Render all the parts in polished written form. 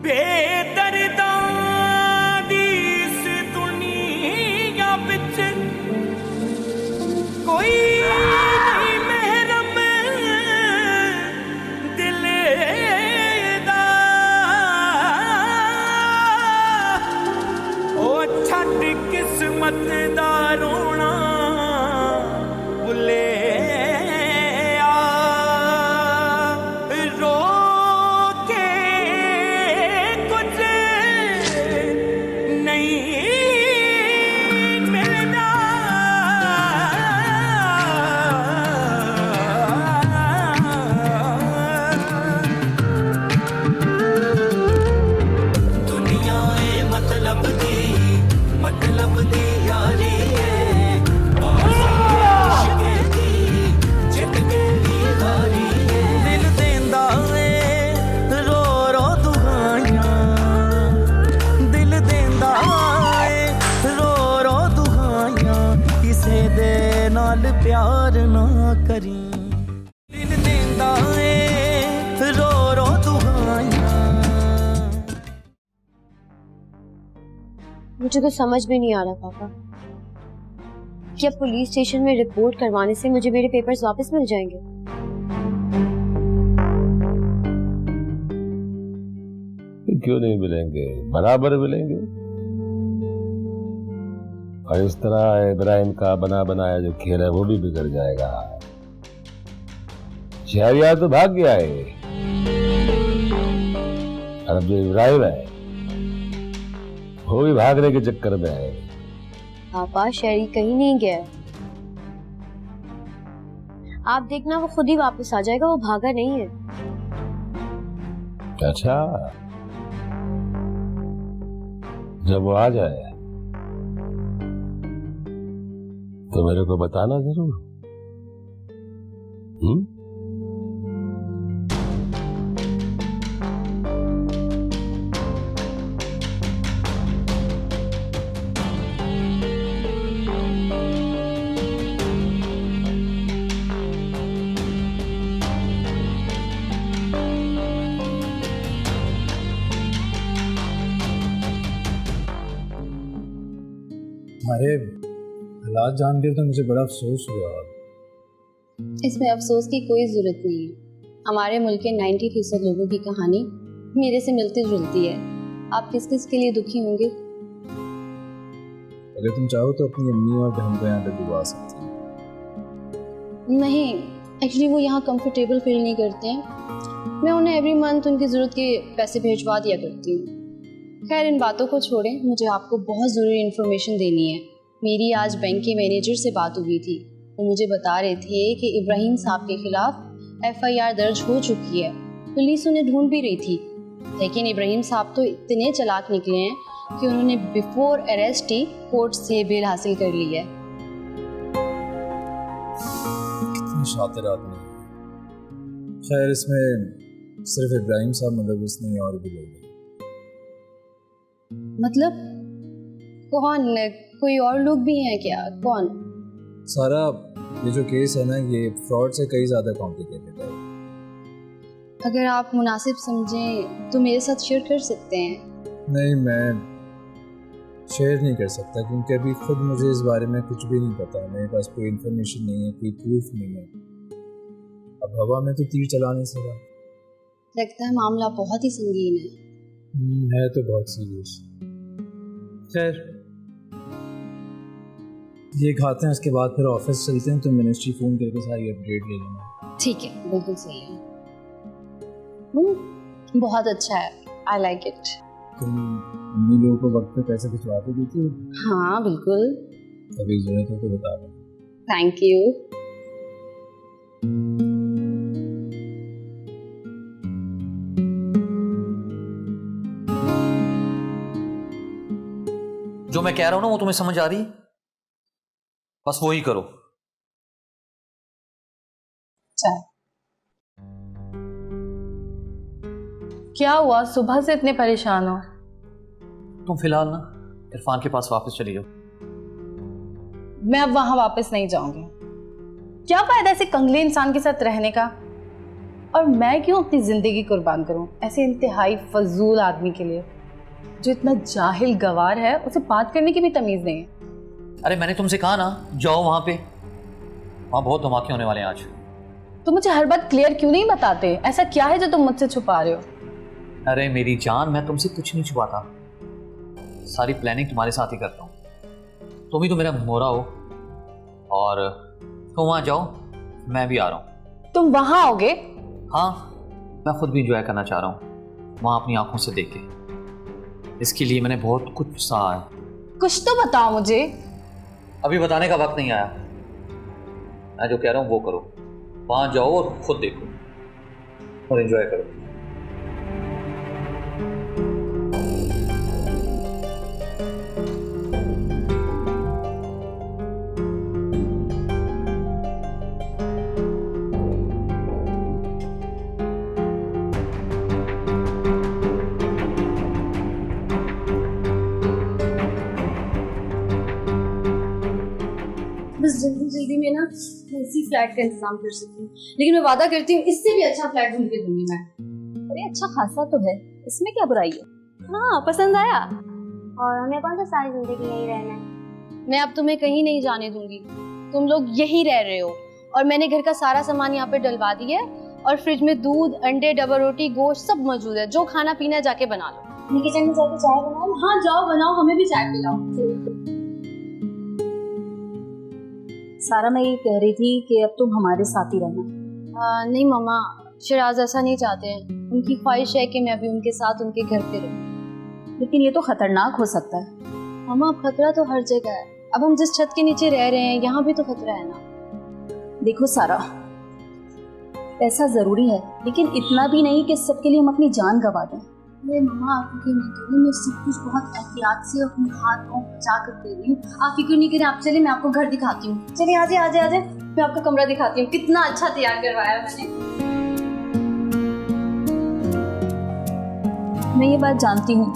बेदर्दां दी इस दुनिया विच कोई नहीं महरम दिल दा। ओ छड्ड किस्मत दा रोना भुले प्यार ना करी दिल देंदा ए रो रो दुआइयां। मुझे तो समझ में नहीं आ रहा पापा, क्या पुलिस स्टेशन में रिपोर्ट करवाने से मुझे मेरे पेपर्स वापस मिल जाएंगे? क्यों नहीं मिलेंगे, बराबर मिलेंगे। और इस तरह इब्राहिम का बना बनाया जो खेल है वो भी बिगड़ जाएगा। शहरियार तो भाग गया है, और अब जो इब्राहिम है वो भी भागने के चक्कर में है। पापा शहरी कहीं नहीं गया, आप देखना वो खुद ही वापस आ जाएगा, वो भागा नहीं है। अच्छा, जब वो आ जाए तो मेरे को बताना जरूर। अरे हालात जान के तो मुझे बड़ा अफसोस हुआ। इसमें अफसोस की कोई जरूरत नहीं है। हमारे मुल्क के 90% लोगों की कहानी मेरे से मिलती जुलती है। आप किस किस के लिए दुखी होंगे? अगर तुम चाहो तो अपनी अम्मी और बहन को यहाँ पे बुलवा सकती हो। नहीं, एक्चुअली वो यहाँ कंफर्टेबल फील नहीं करते हैं। मैं उन्हें एवरी मंथ उनकी ज़रूरत के पैसे भिजवा दिया करती हूँ। खैर इन बातों को छोड़ें, मुझे आपको बहुत ज़रूरी इन्फॉर्मेशन देनी है। मेरी आज बैंक के मैनेजर से बात हुई थी। वो मुझे बता रहे थे कि इब्राहिम साहब के खिलाफ FIR दर्ज हो चुकी है। पुलिस उन्हें ढूंढ भी रही थी, लेकिन इब्राहिम साहब तो इतने चालाक निकले हैं कि उन्होंने बिफोर अरेस्ट ही कोर्ट से बेल हासिल कर ली है। कितनी शातिर आदमी है। खैर इसमें सिर्फ इब्राहिम साहब मुलविस नहीं, और भी लोग हैं। मतलब कौन? कोई और लोग भी हैं क्या? कौन? सारा ये जो केस है ना, ये फ्रॉड से कई ज़्यादा कॉम्प्लिकेटेड है। अगर आप मुनासिब समझें तो मेरे साथ शेयर कर सकते हैं। नहीं, मैं शेयर नहीं कर सकता क्योंकि अभी खुद मुझे इस बारे में कुछ भी नहीं पता। मेरे पास कोई इन्फॉर्मेशन नहीं है, कोई प्रूफ नहीं है। अब हवा में तो तीर चलाने से लगता है मामला बहुत ही संगीन है तो बहुत सीरियस। खैर ये खाते हैं, उसके बाद फिर ऑफिस चलते हैं। तो मिनिस्ट्री फ़ोन करके सारी अपडेट ले लेना। ठीक है, बिल्कुल सही है। बहुत अच्छा है, आई लाइक इट। तुम अम्मी लोगों को वक्त पे पैसे भिजवा के देती हो? हाँ बिल्कुल। कभी जरूरत हो तो बता दो। Thank you. जो मैं कह रहा हूं ना वो तुम्हें समझ आ रही है? बस वो ही करो। चल। क्या हुआ, सुबह से इतने परेशान हो? तुम फिलहाल ना इरफान के पास वापस चली जाओ। मैं अब वहां वापस नहीं जाऊंगी। क्या फायदा ऐसे कंगले इंसान के साथ रहने का? और मैं क्यों अपनी ज़िंदगी कुर्बान करूं ऐसे इंतहाई फजूल आदमी के लिए जो इतना जाहिल गवार है, उसे बात करने की भी तमीज़ नहीं है। अरे मैंने तुमसे कहा ना जाओ वहां पे, वहां बहुत धमाके होने वाले हैं आज। तो मुझे हर बात क्लियर क्यों नहीं बताते? ऐसा क्या है जो तुम मुझसे छुपा रहे हो? अरे मेरी जान, मैं तुमसे कुछ नहीं छुपाता, सारी प्लानिंग तुम्हारे साथ ही करता हूँ। तुम ही तो मेरा मोरा हो, और तुम वहाँ जाओ, मैं भी आ रहा हूँ। तुम वहां आओगे? हाँ, मैं खुद भी इंजॉय करना चाह रहा हूँ वहाँ अपनी आंखों से देख के। इसके लिए मैंने बहुत कुछ सहा है। कुछ तो बताओ मुझे। अभी बताने का वक्त नहीं आया, मैं जो कह रहा हूँ वो करो। वहाँ जाओ और खुद देखो और एंजॉय करो। बस जल्दी जल्दी में ना इसी फ्लैट का इंतजाम कर सकती हूँ, लेकिन मैं वादा करती हूँ इससे भी अच्छा फ्लैट ढूंढ के दूंगी मैं। अरे अच्छा खासा तो है, इसमें क्या बुराई है? हाँ, पसंद आया। और हमें कौन सा सारी जिंदगी यही रहना है? मैं अब तुम्हें कहीं नहीं जाने दूंगी, तुम लोग यहीं रह रहे हो। और मैंने घर का सारा सामान यहाँ पे डलवा दिया है, और फ्रिज में दूध, अंडे, डबल रोटी, गोश्त सब मौजूद है। जो खाना पीना है जाके बना लो। किचन में जाके चाय बनाओ। हाँ जाओ बनाओ, हमें भी चाय पिलाओ। सारा, मैं ये कह रही थी कि अब तुम हमारे साथ ही रहना। नहीं मम्मा, शिराज ऐसा नहीं चाहते हैं। उनकी ख्वाहिश है कि मैं अभी उनके साथ उनके घर पे रहूं। लेकिन ये तो खतरनाक हो सकता है। मम्मा, खतरा तो हर जगह है। अब हम जिस छत के नीचे रह रहे हैं यहाँ भी तो खतरा है ना। देखो सारा, पैसा जरूरी है, लेकिन इतना भी नहीं कि सबके लिए हम अपनी जान गंवा दें। अरे मम्मा, आप फिक्र नहीं करिए, मैं सब कुछ बहुत एहतियात से अपने हाथ पाँव बचा कर दे रही हूँ। आप फिक्र नहीं करें। आप चलिए, मैं आपको घर दिखाती हूँ। चलिए आजे आजे आजे, मैं आपका कमरा दिखाती हूँ। कितना अच्छा तैयार करवाया है मैंने। मैं ये बात जानती हूँ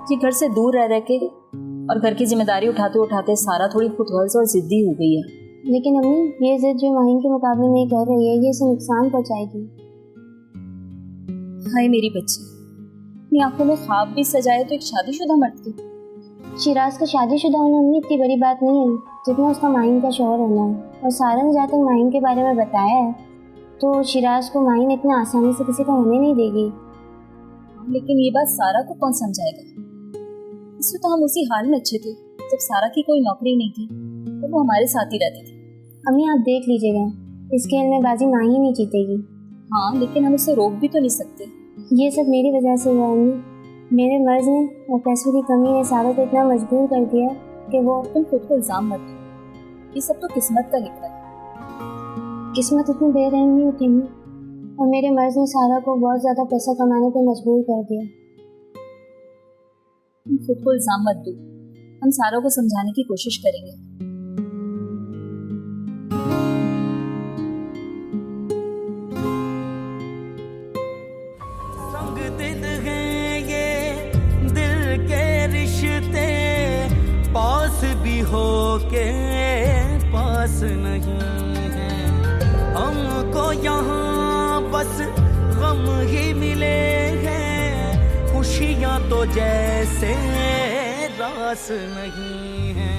कि घर से दूर रह के और घर की जिम्मेदारी उठाते उठाते सारा थोड़ी खुदगर्ज और जिद्दी हो गई है। लेकिन अम्मी, ये जिद जो माहिन के मुकाबले में कर रही है, ये इसे नुकसान पहुंचाएगी। हाय मेरी बच्ची, अपनी आंखों में ख्वाब भी सजाए तो एक शादीशुदा मर्द की। शिराज का शादीशुदा होना अम्मी इतनी बड़ी बात नहीं है जितना उसका माहिन का शौहर होना है। और सारा ने जहाँ तक माहिन के बारे में बताया है, तो शिराज को माहिन इतना आसानी से किसी को होने नहीं देगी। लेकिन ये बात सारा को कौन समझाएगा? इसमें तो हम उसी हाल में अच्छे थे जब सारा की कोई नौकरी नहीं थी, तो वो हमारे साथ ही रहती थी। अम्मी, आप देख लीजिएगा, इस खेल में बाजी माहिन ही जीतेगी। हाँ, लेकिन हम उसे रोक भी तो नहीं सकते। ये सब मेरी वजह से हुआ अम्मी। मेरे मर्ज ने और पैसों की कमी ने सारा को इतना मजबूर कर दिया कि वो। तुम खुद को इल्जाम मत दो, ये सब तो किस्मत का हिस्सा है। किस्मत इतनी बेरहम नहीं होती अम्मी, और मेरे मर्ज ने सारा को बहुत ज्यादा पैसा कमाने पर मजबूर कर दिया। तुम खुद को इल्जाम मत दो, हम सारा को समझाने की कोशिश करेंगे। संग दिल हैं ये दिल के रिश्ते, पास भी हो के पास नहीं है। हमको यहाँ बस गम ही मिले हैं, खुशियाँ तो जैसे रास नहीं है।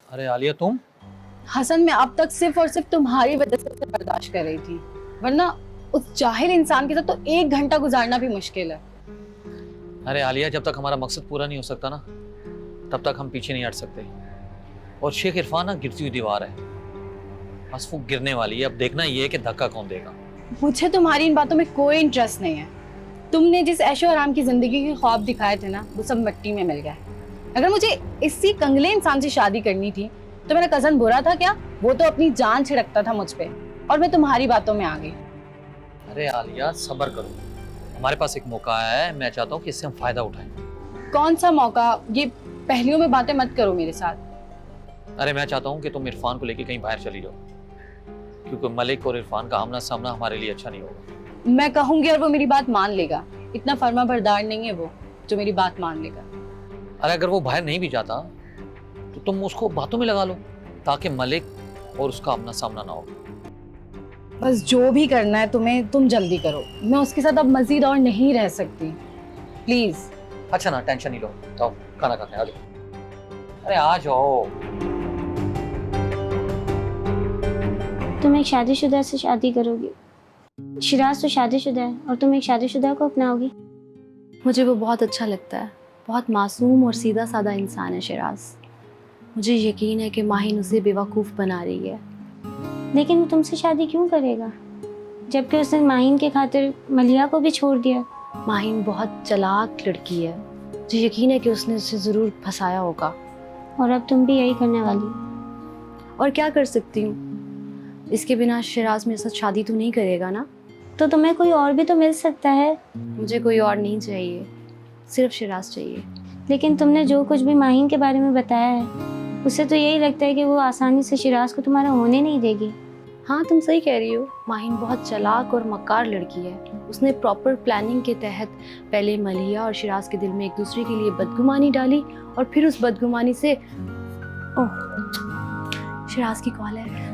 अरे आलिया, तुम? हसन, मैं अब तक सिर्फ और सिर्फ तुम्हारी वजह से उसे बर्दाश्त कर रही थी, वरना उस जाहिल इंसान के साथ तो 1 घंटा गुजारना भी मुश्किल है। अरे आलिया, जब तक हमारा मकसद पूरा नहीं हो सकता ना, तब तक हम पीछे नहीं हट सकते। और शेख इरफान ना गिरती हुई दीवार है, बस वो गिरने वाली है। अब देखना ये है कि धक्का कौन देगा। मुझे तुम्हारी इन बातों में कोई इंटरेस्ट नहीं है। तुमने जिस ऐशो आराम की जिंदगी के ख्वाब दिखाए थे ना, वो सब मिट्टी में मिल गए। अगर मुझे इसी कंगले इंसान से शादी करनी थी तो मेरा कजन बुरा था क्या? वो तो अपनी जान छिड़कता था मुझ पे, और मैं तुम्हारी बातों में आ गई। अरे आलिया, सब्र करो, हमारे पास एक मौका है। मैं चाहता हूँ कि इससे हम फायदा उठाएं। कौन सा मौका? ये पहलियों में बातें मत करो मेरे साथ। अरे मैं चाहता हूँ कि तुम इरफान को लेके कहीं बाहर चली जाओ, क्योंकि मलिक और इरफान का आमना सामना हमारे लिए अच्छा नहीं होगा। मैं कहूंगी और वो मेरी बात मान लेगा। इतना फर्मा बरदार नहीं है वो जो मेरी बात मान लेगा। अरे अगर वो बाहर नहीं भी जाता तो तुम उसको बातों में लगा लो, ताकि मलिक और उसका आमना सामना ना हो। बस जो भी करना है तुम्हें, तुम जल्दी करो। मैं उसके साथ अब मजीद और नहीं रह सकती, प्लीज। अच्छा ना, टेंशन नहीं लो, तो खाना खाते हैं, आ जाओ। अरे आ जाओ। तुम एक शादीशुदा से शादी करोगी, शिराज तो शादीशुदा है, और तुम एक शादीशुदा को अपनाओगी। मुझे वो बहुत अच्छा लगता है, बहुत मासूम और सीधा साधा इंसान है शिराज। मुझे यकीन है कि माहिन उसे बेवकूफ़ बना रही है। लेकिन वो तुमसे शादी क्यों करेगा, जबकि उसने माहिन के खातिर मलिया को भी छोड़ दिया। माहिन बहुत चालाक लड़की है, मुझे यकीन है कि उसने उसे ज़रूर फंसाया होगा। और अब तुम भी यही करने वाली हो। और क्या कर सकती हूँ, इसके बिना शिराज मेरे साथ शादी तो नहीं करेगा ना। तो तुम्हें कोई और भी तो मिल सकता है। मुझे कोई और नहीं चाहिए, सिर्फ शिराज चाहिए। लेकिन तुमने जो कुछ भी माहिन के बारे में बताया है, उससे तो यही लगता है कि वो आसानी से शिराज को तुम्हारा होने नहीं देगी। हाँ, तुम सही कह रही हो। माहिन बहुत चालाक और मक्कार लड़की है। उसने प्रॉपर प्लानिंग के तहत पहले मलिया और शिराज के दिल में एक दूसरे के लिए बदगुमानी डाली, और फिर उस बदगुमानी से ओह, शिराज की कॉल है।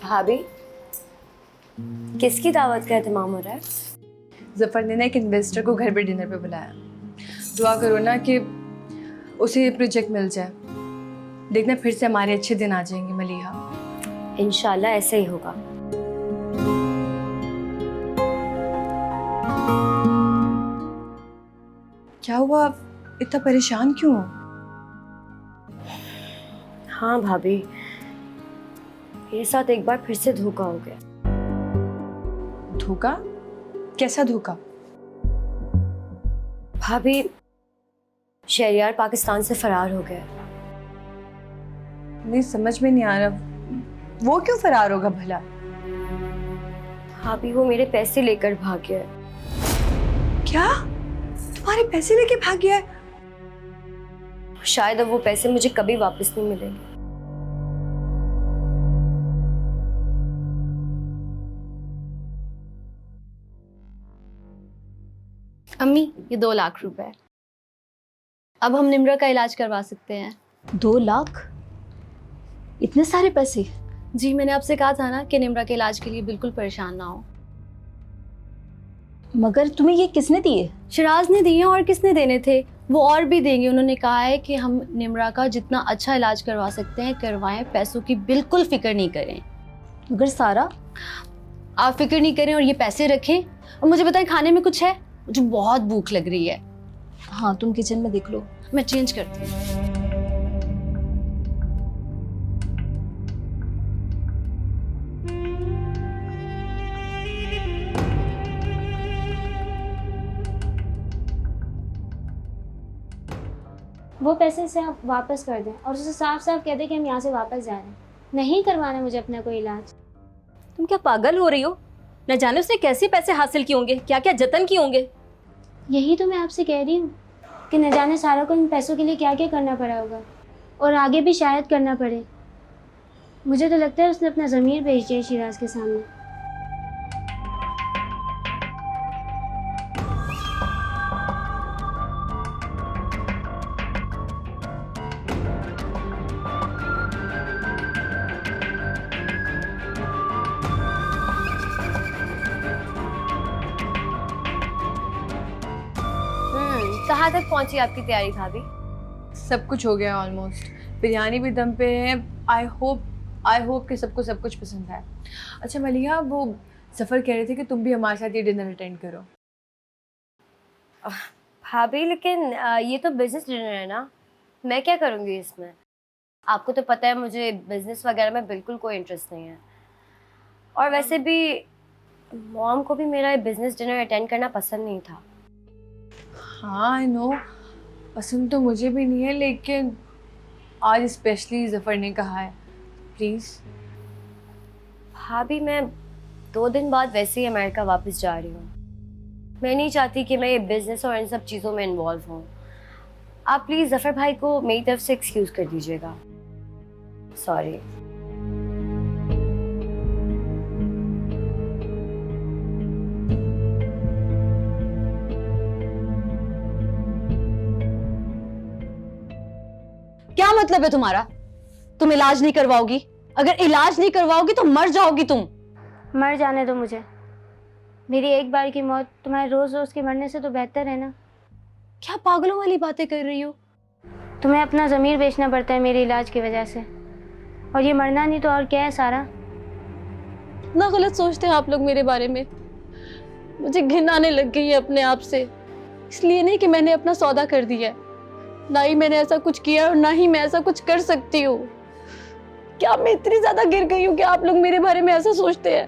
भाभी, किसकी दावत का एहतमाम हो रहा है? जफ़र ने ना एक इन्वेस्टर को घर पे डिनर पे बुलाया। दुआ करो ना कि उसे ये प्रोजेक्ट मिल जाए। देखना फिर से हमारे अच्छे दिन आ जाएंगे मलिहा। इंशाल्लाह ऐसे ही होगा। क्या हुआ, इतना परेशान क्यों हो? हाँ भाभी, मेरे साथ एक बार फिर से धोखा हो गया। धोखा? कैसा धोखा? भाभी, शहरियार पाकिस्तान से फरार हो गया। नहीं समझ में नहीं आ रहा, वो क्यों फरार होगा भला? भाभी, वो मेरे पैसे लेकर भाग गया है। क्या? तुम्हारे पैसे लेके भाग गया है? शायद अब वो पैसे मुझे कभी वापस नहीं मिलेंगे। अम्मी, ये 2 लाख रुपए। अब हम निम्रा का इलाज करवा सकते हैं। 2 लाख? इतने सारे पैसे? जी, मैंने आपसे कहा था ना कि निम्रा के इलाज के लिए बिल्कुल परेशान ना हो। मगर तुम्हें ये किसने दिए? शिराज ने दिए, और किसने देने थे? वो और भी देंगे। उन्होंने कहा है कि हम निम्रा का जितना अच्छा इलाज करवा सकते हैं करवाएं, पैसों की बिल्कुल फिक्र नहीं करें। मगर सारा, आप फिक्र नहीं करें और ये पैसे रखें। और मुझे बताएं, खाने में कुछ है? मुझे बहुत भूख लग रही है। हाँ, तुम किचन में देख लो। मैं चेंज करती हूँ। वो पैसे से आप वापस कर दें, और उसे साफ साफ कह दें कि हम यहाँ से वापस जा रहे हैं। नहीं करवाना मुझे अपना कोई इलाज। तुम क्या पागल हो रही हो? न जाने उसने कैसे पैसे हासिल किए होंगे, क्या क्या जतन किए होंगे। यही तो मैं आपसे कह रही हूँ कि न जाने सारा को इन पैसों के लिए क्या क्या करना पड़ा होगा, और आगे भी शायद करना पड़े। मुझे तो लगता है उसने अपना ज़मीर बेच दिया शिराज के सामने। कहाँ तक पहुंची आपकी तैयारी भाभी? सब कुछ हो गया ऑलमोस्ट। बिरयानी भी दम पे है। आई होप कि सबको सब कुछ पसंद आए। अच्छा मलिहा, वो सफ़र कह रहे थे कि तुम भी हमारे साथ ये डिनर अटेंड करो। भाभी, लेकिन ये तो बिजनेस डिनर है ना, मैं क्या करूँगी इसमें? आपको तो पता है मुझे बिजनेस वगैरह में बिल्कुल कोई इंटरेस्ट नहीं है। और वैसे भी मॉम को भी मेरा बिजनेस डिनर अटेंड करना पसंद नहीं था। हाँ आई नो, पसंद तो मुझे भी नहीं है, लेकिन आज स्पेशली ज़फ़र ने कहा है, प्लीज़। भाभी, मैं 2 दिन बाद वैसे ही अमेरिका वापस जा रही हूँ। मैं नहीं चाहती कि मैं ये बिज़नेस और इन सब चीज़ों में इन्वॉल्व हूँ। आप प्लीज़ ज़फ़र भाई को मेरी तरफ से एक्सक्यूज़ कर दीजिएगा। सॉरी। मतलब है तुम्हारा? तुम इलाज नहीं करवाओगी? अगर इलाज नहीं करवाओगी तो मर जाओगी तुम। मर जाने दो मुझे। मेरी एक बार की मौत तुम्हारे रोज़ रोज़ के मरने से तो बेहतर है ना। क्या पागलों वाली बातें कर रही हो? तुम्हें अपना ज़मीर बेचना पड़ता है मेरे इलाज की वजह से, और ये मरना नहीं तो और क्या है सारा। इतना गलत सोचते हैं आप लोग मेरे बारे में। मुझे घिन आने लग गई है अपने आप से। इसलिए नहीं कि मैंने अपना सौदा कर दिया है, ना ही मैंने ऐसा कुछ किया और ना ही मैं ऐसा कुछ कर सकती हूँ। क्या मैं इतनी ज्यादा गिर गई हूँ कि आप लोग मेरे बारे में ऐसा सोचते हैं?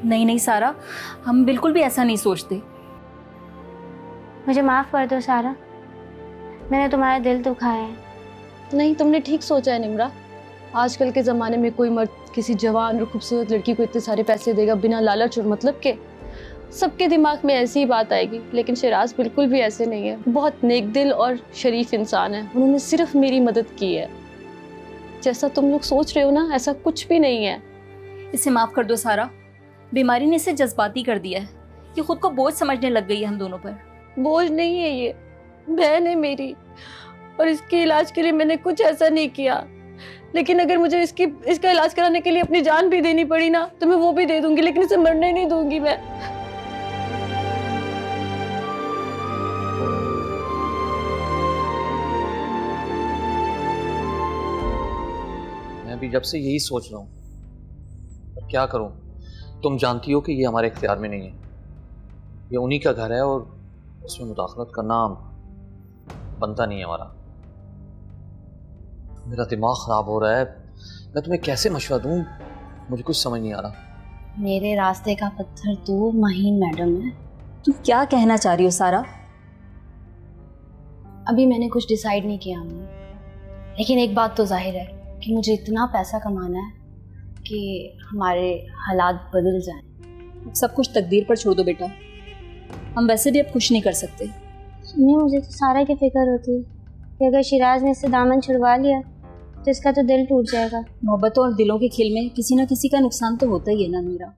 नहीं नहीं सारा, हम बिल्कुल भी ऐसा नहीं सोचते। मुझे माफ़ कर दो सारा, मैंने तुम्हारा दिल दुखाया है। नहीं, तुमने ठीक सोचा है निम्रा। आजकल के ज़माने में कोई मर्द किसी जवान और खूबसूरत लड़की को इतने सारे पैसे देगा बिना लालच और मतलब के? सबके दिमाग में ऐसी ही बात आएगी, लेकिन शिराज बिल्कुल भी ऐसे नहीं है। बहुत नेक दिल और शरीफ इंसान है। उन्होंने सिर्फ मेरी मदद की है। जैसा तुम लोग सोच रहे हो ना, ऐसा कुछ भी नहीं है। इसे माफ कर दो सारा, बीमारी ने इसे जज्बाती कर दिया है। ये खुद को बोझ समझने लग गई है हम दोनों पर। बोझ नहीं है, ये बहन है मेरी, और इसके इलाज के लिए मैंने कुछ ऐसा नहीं किया। लेकिन अगर मुझे इसका इलाज कराने के लिए अपनी जान भी देनी पड़ी ना, तो मैं वो भी दे दूंगी, लेकिन इसे मरने नहीं दूंगी मैं। मैं भी जब से यही सोच रहा हूँ, पर क्या करूँ? तुम जानती हो कि ये हमारे इख्तियार में नहीं है। ये उन्हीं का घर है और उसमें मुदाखलत करना बनता नहीं है हमारा। मेरा दिमाग ख़राब हो रहा है। मैं तुम्हें कैसे मशवरा दूँ, मुझे कुछ समझ नहीं आ रहा। मेरे रास्ते का पत्थर तो महीन मैडम है। तुम क्या कहना चाह रही हो सारा? अभी मैंने कुछ डिसाइड नहीं किया हमने, लेकिन एक बात तो जाहिर है कि मुझे इतना पैसा कमाना है कि हमारे हालात बदल जाएं। सब कुछ तकदीर पर छोड़ दो बेटा, हम वैसे भी अब कुछ नहीं कर सकते। नहीं, मुझे तो सारा की फिक्र होती है कि अगर शिराज ने इससे दामन छुड़वा लिया तो इसका तो दिल टूट जाएगा। मोहब्बतों और दिलों के खेल में किसी ना किसी का नुकसान तो होता ही है ना मीरा।